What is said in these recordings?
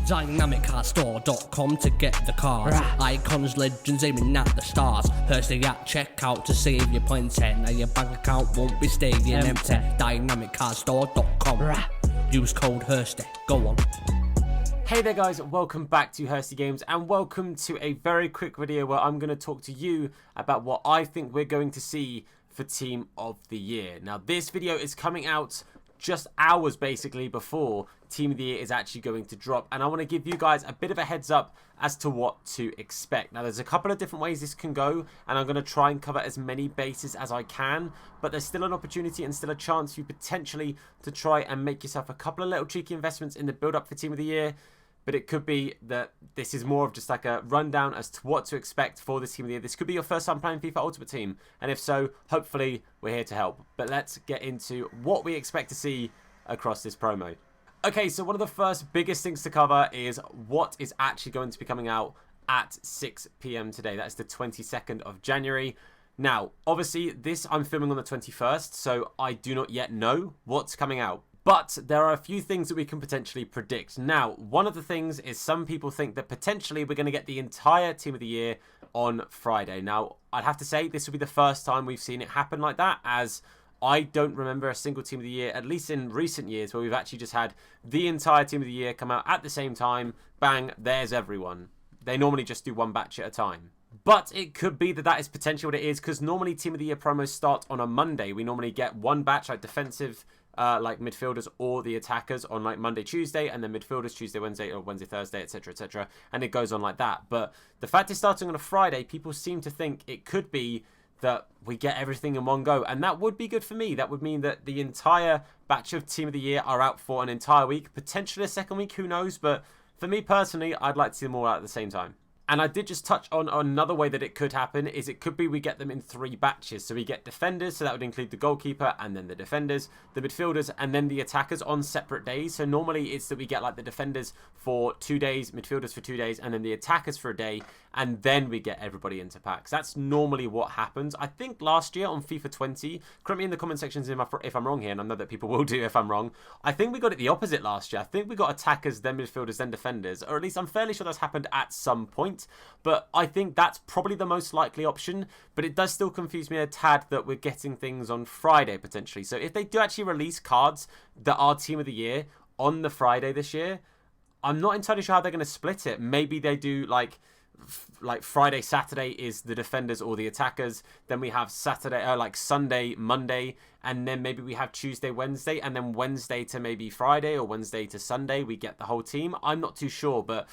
DynamicCarStore.com to get the cars. Icons, legends aiming at the stars. Hursty at checkout to save your points. Now your bank account won't be staying empty. DynamicCarStore.com. Use code Hursty. Go on. Hey there guys, welcome back to Hursty Games and welcome to a very quick video where I'm going to talk to you about what I think we're going to see for Team of the Year. Now this video is coming out just hours basically before Team of the Year is actually going to drop, and I want to give you guys a bit of a heads up as to what to expect. Now there's a couple of different ways this can go, and I'm going to try and cover as many bases as I can, but there's still an opportunity and still a chance for you potentially to try and make yourself a couple of little cheeky investments in the build up for Team of the Year. But it could be that this is more of just like a rundown as to what to expect for this Team of the Year. This could be your first time playing FIFA Ultimate Team, and if so, hopefully we're here to help. But let's get into what we expect to see across this promo. Okay, so one of the first biggest things to cover is what is actually going to be coming out at 6 PM today. That's the 22nd of January. Now, obviously, this I'm filming on the 21st, so I do not yet know what's coming out. But there are a few things that we can potentially predict. Now, one of the things is some people think that potentially we're going to get the entire Team of the Year on Friday. Now, I'd have to say this will be the first time we've seen it happen like that, as I don't remember a single Team of the Year, at least in recent years, where we've actually just had the entire Team of the Year come out at the same time. Bang, there's everyone. They normally just do one batch at a time. But it could be that that is potentially what it is, because normally Team of the Year promos start on a Monday. We normally get one batch, like defensive, like midfielders or the attackers on like Monday, Tuesday, and then midfielders Tuesday, Wednesday, or Wednesday, Thursday, etc., etc. And it goes on like that. But the fact it's starting on a Friday, people seem to think it could be that we get everything in one go, and that would be good for me. That would mean that the entire batch of Team of the Year are out for an entire week, potentially a second week, who knows? But for me personally, I'd like to see them all out at the same time. And I did just touch on another way that it could happen, is it could be we get them in 3 batches. So we get defenders, so that would include the goalkeeper, and then the defenders, the midfielders, and then the attackers on separate days. So normally it's that we get like the defenders for 2 days, midfielders for 2 days, and then the attackers for a day, and then we get everybody into packs. That's normally what happens. I think last year on FIFA 20, correct me in the comment sections if I'm wrong here, and I know that people will do if I'm wrong. I think we got it the opposite last year. I think we got attackers, then midfielders, then defenders, or at least I'm fairly sure that's happened at some point. But I think that's probably the most likely option, but it does still confuse me a tad that we're getting things on Friday potentially. So if they do actually release cards that are Team of the Year on the Friday this year, I'm not entirely sure how they're going to split it. Maybe they do like Friday, Saturday is the defenders or the attackers, then we have Saturday, like Sunday, Monday, and then maybe we have Tuesday, Wednesday, and then Wednesday to maybe Friday or Wednesday to Sunday we get the whole team. I'm not too sure, but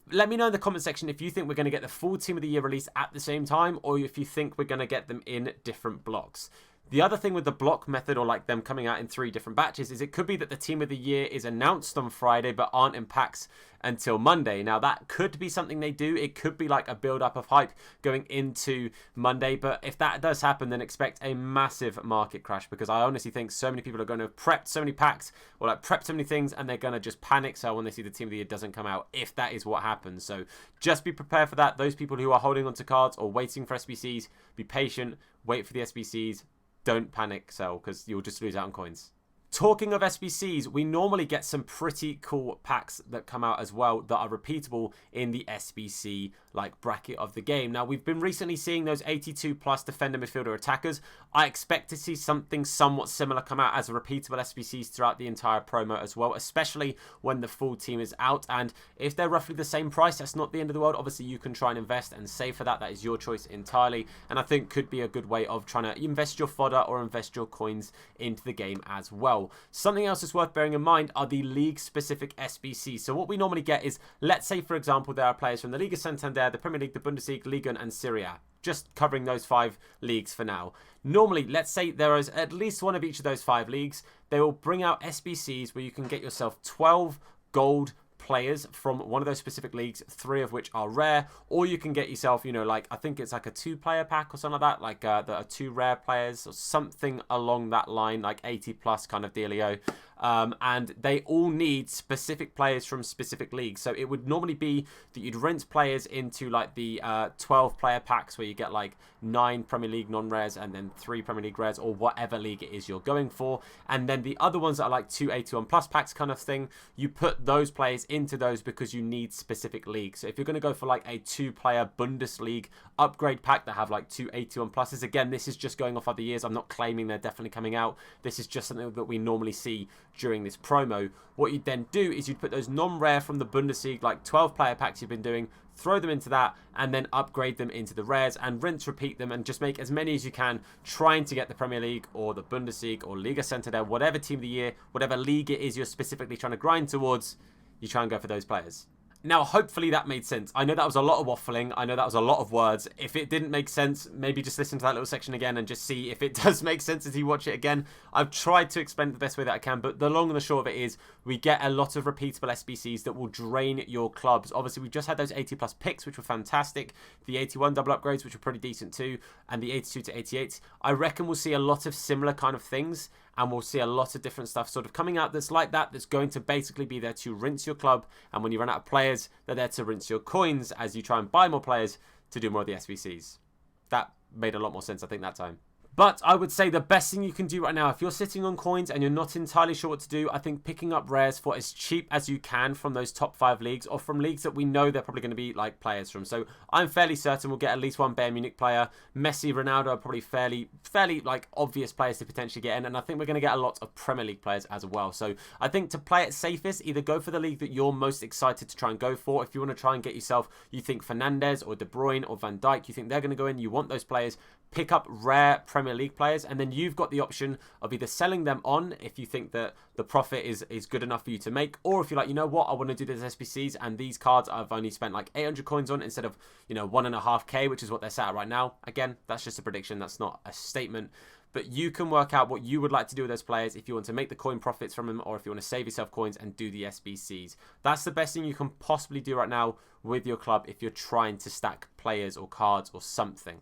let me know in the comment section if you think we're going to get the full Team of the Year release at the same time, or if you think we're going to get them in different blocks. The other thing with the block method, or like them coming out in 3 different batches, is it could be that the Team of the Year is announced on Friday but aren't in packs until Monday. Now that could be something they do. It could be like a build up of hype going into Monday, but if that does happen, then expect a massive market crash, because I honestly think so many people are going to have prepped so many packs, or like prepped so many things, and they're going to just panic sell when they see the Team of the Year doesn't come out, if that is what happens. So just be prepared for that. Those people who are holding onto cards or waiting for SBCs, be patient, wait for the SBCs. Don't panic sell, because you'll just lose out on coins. Talking of SBCs, we normally get some pretty cool packs that come out as well that are repeatable in the SBC like bracket of the game. Now, we've been recently seeing those 82 plus defender, midfielder, attackers. I expect to see something somewhat similar come out as repeatable SBCs throughout the entire promo as well, especially when the full team is out. And if they're roughly the same price, that's not the end of the world. Obviously, you can try and invest and save for that. That is your choice entirely. And I think could be a good way of trying to invest your fodder or invest your coins into the game as well. Something else that's worth bearing in mind are the league-specific SBCs. So what we normally get is, let's say, for example, there are players from the Liga Santander, the Premier League, the Bundesliga, Liga, and Serie A. Just covering those 5 leagues for now. Normally, let's say there is at least one of each of those 5 leagues. They will bring out SBCs where you can get yourself 12 gold players from one of those specific leagues, 3 of which are rare, or you can get yourself, you know, like, I think it's like a 2-player pack or something like that, like there are 2 rare players or something along that line, like 80 plus kind of dealio. and they all need specific players from specific leagues. So it would normally be that you'd rinse players into like the 12 player packs where you get like 9 Premier League non-rares and then 3 Premier League rares, or whatever league it is you're going for. And then the other ones that are like 2 81 plus packs kind of thing, you put those players into those because you need specific leagues. So if you're going to go for like a 2-player Bundesliga upgrade pack that have like 2 81 pluses, again, this is just going off other years. I'm not claiming they're definitely coming out. This is just something that we normally see during this promo. What you'd then do is you'd put those non-rare from the Bundesliga, like 12 player packs you've been doing, throw them into that, and then upgrade them into the rares and rinse, repeat them, and just make as many as you can, trying to get the Premier League or the Bundesliga or Liga Santander, whatever team of the year, whatever league it is you're specifically trying to grind towards, you try and go for those players. Now, hopefully that made sense. I know that was a lot of waffling. I know that was a lot of words. If it didn't make sense, maybe just listen to that little section again and just see if it does make sense as you watch it again. I've tried to explain it the best way that I can, but the long and the short of it is we get a lot of repeatable SBCs that will drain your clubs. Obviously, we've just had those 80 plus picks, which were fantastic. The 81 double upgrades, which were pretty decent too, and the 82 to 88. I reckon we'll see a lot of similar kind of things, and we'll see a lot of different stuff sort of coming out that's like that, that's going to basically be there to rinse your club. And when you run out of players, they're there to rinse your coins as you try and buy more players to do more of the SBCs. That made a lot more sense, I think, that time. But I would say the best thing you can do right now, if you're sitting on coins and you're not entirely sure what to do, I think picking up rares for as cheap as you can from those top 5 leagues, or from leagues that we know they're probably going to be like players from. So I'm fairly certain we'll get at least one Bayern Munich player. Messi, Ronaldo are probably fairly like obvious players to potentially get in, and I think we're going to get a lot of Premier League players as well. So I think to play it safest, either go for the league that you're most excited to try and go for. If you want to try and get yourself, you think Fernandes or De Bruyne or Van Dijk, you think they're going to go in, you want those players, pick up rare Premier League players, and then you've got the option of either selling them on if you think that the profit is good enough for you to make, or if you're like, you know what, I want to do these SBCs and these cards I've only spent like 800 coins on instead of, you know, 1.5k, which is what they're set at right now. Again, that's just a prediction, that's not a statement. But you can work out what you would like to do with those players if you want to make the coin profits from them, or if you want to save yourself coins and do the SBCs. That's the best thing you can possibly do right now with your club if you're trying to stack players or cards or something.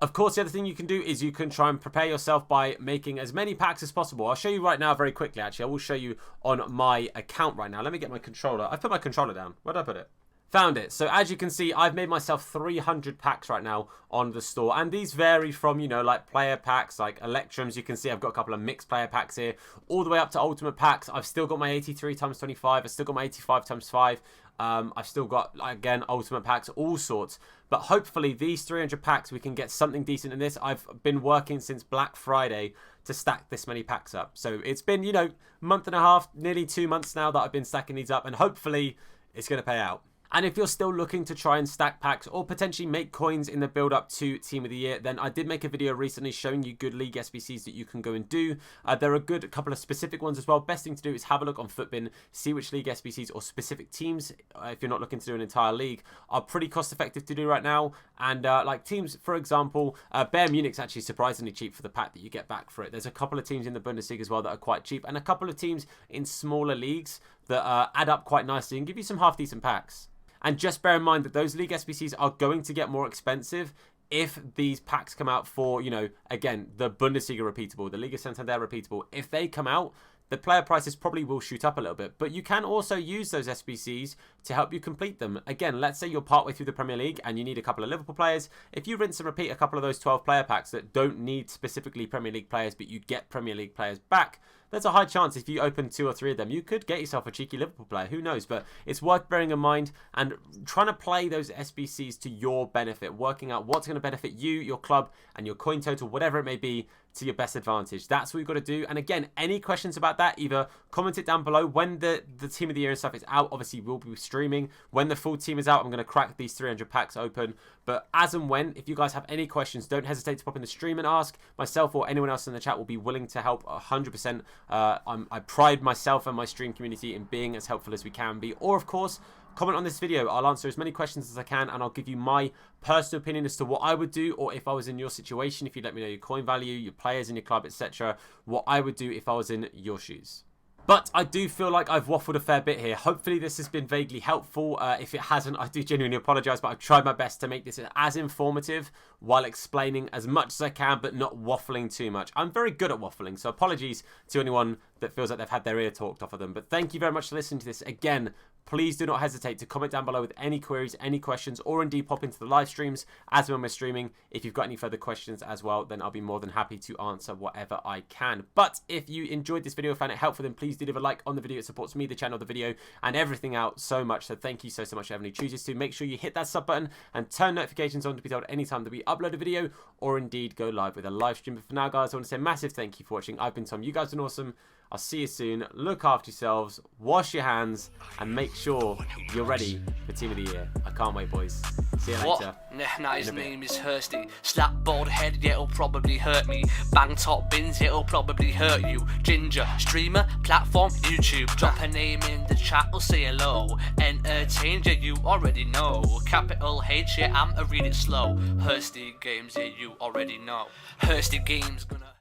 Of course, the other thing you can do is you can try and prepare yourself by making as many packs as possible. I'll show you right now very quickly, actually. I will show you on my account right now. Let me get my controller. I've put my controller down. Where did I put it? Found it. So as you can see, I've made myself 300 packs right now on the store. And these vary from, you know, like player packs, like Electrums. You can see I've got a couple of mixed player packs here, all the way up to ultimate packs. I've still got my 83 times 25. I've still got my 85 times 5. I've still got, again, ultimate packs, all sorts. But hopefully these 300 packs, we can get something decent in this. I've been working since Black Friday to stack this many packs up. So it's been, you know, month and a half, nearly 2 months now that I've been stacking these up. And hopefully it's going to pay out. And if you're still looking to try and stack packs or potentially make coins in the build up to Team of the Year, then I did make a video recently showing you good league SBCs that you can go and do. There are a couple of specific ones as well. Best thing to do is have a look on Footbin, see which league SBCs or specific teams, if you're not looking to do an entire league, are pretty cost effective to do right now. And like teams, for example, Bayern Munich's actually surprisingly cheap for the pack that you get back for it. There's a couple of teams in the Bundesliga as well that are quite cheap, and a couple of teams in smaller leagues that add up quite nicely and give you some half decent packs. And just bear in mind that those league SBCs are going to get more expensive if these packs come out for, you know, again, the Bundesliga repeatable, the Liga Santander repeatable. If they come out, the player prices probably will shoot up a little bit. But you can also use those SBCs to help you complete them. Again, let's say you're partway through the Premier League and you need a couple of Liverpool players. If you rinse and repeat a couple of those 12 player packs that don't need specifically Premier League players, but you get Premier League players back, there's a high chance if you open 2 or 3 of them, you could get yourself a cheeky Liverpool player. Who knows? But it's worth bearing in mind and trying to play those SBCs to your benefit, working out what's going to benefit you, your club, and your coin total, whatever it may be, to your best advantage. That's what you've got to do. And again, any questions about that, either comment it down below. When the Team of the Year and stuff is out, obviously we'll be streaming. When the full team is out, I'm going to crack these 300 packs open. But as and when, if you guys have any questions, don't hesitate to pop in the stream and ask. Myself or anyone else in the chat will be willing to help 100%. I pride myself and my stream community in being as helpful as we can be. Or of course, comment on this video. I'll answer as many questions as I can, and I'll give you my personal opinion as to what I would do, or if I was in your situation, if you'd let me know your coin value, your players in your club, etc., what I would do if I was in your shoes. But I do feel like I've waffled a fair bit here. Hopefully this has been vaguely helpful. If it hasn't, I do genuinely apologise, but I've tried my best to make this as informative while explaining as much as I can, but not waffling too much. I'm very good at waffling, so apologies to anyone that feels like they've had their ear talked off of them. But thank you very much for listening to this. Again, please do not hesitate to comment down below with any queries, any questions, or indeed pop into the live streams as when we're streaming. If you've got any further questions as well, then I'll be more than happy to answer whatever I can. But if you enjoyed this video, found it helpful, then please do leave a like on the video. It supports me, the channel, the video, and everything out so much. So thank you so much for everyone who chooses to. Make sure you hit that sub button and turn notifications on to be told anytime that we upload a video or indeed go live with a live stream. But for now, guys, I want to say a massive thank you for watching. I've been Tom. You guys have been awesome. I'll see you soon. Look after yourselves, wash your hands, and make sure you're ready for Team of the Year. I can't wait, boys. See you later. Nah, his name is Hursty. Slap bald head, yeah, it'll probably hurt me. Bang top bins, it'll probably hurt you. Ginger, streamer, platform, YouTube. Drop a name in the chat, or say hello. Entertain, yeah, you already know. Capital H, yeah, I'm a read it slow. Hursty Games, yeah, you already know. Hursty Games gonna...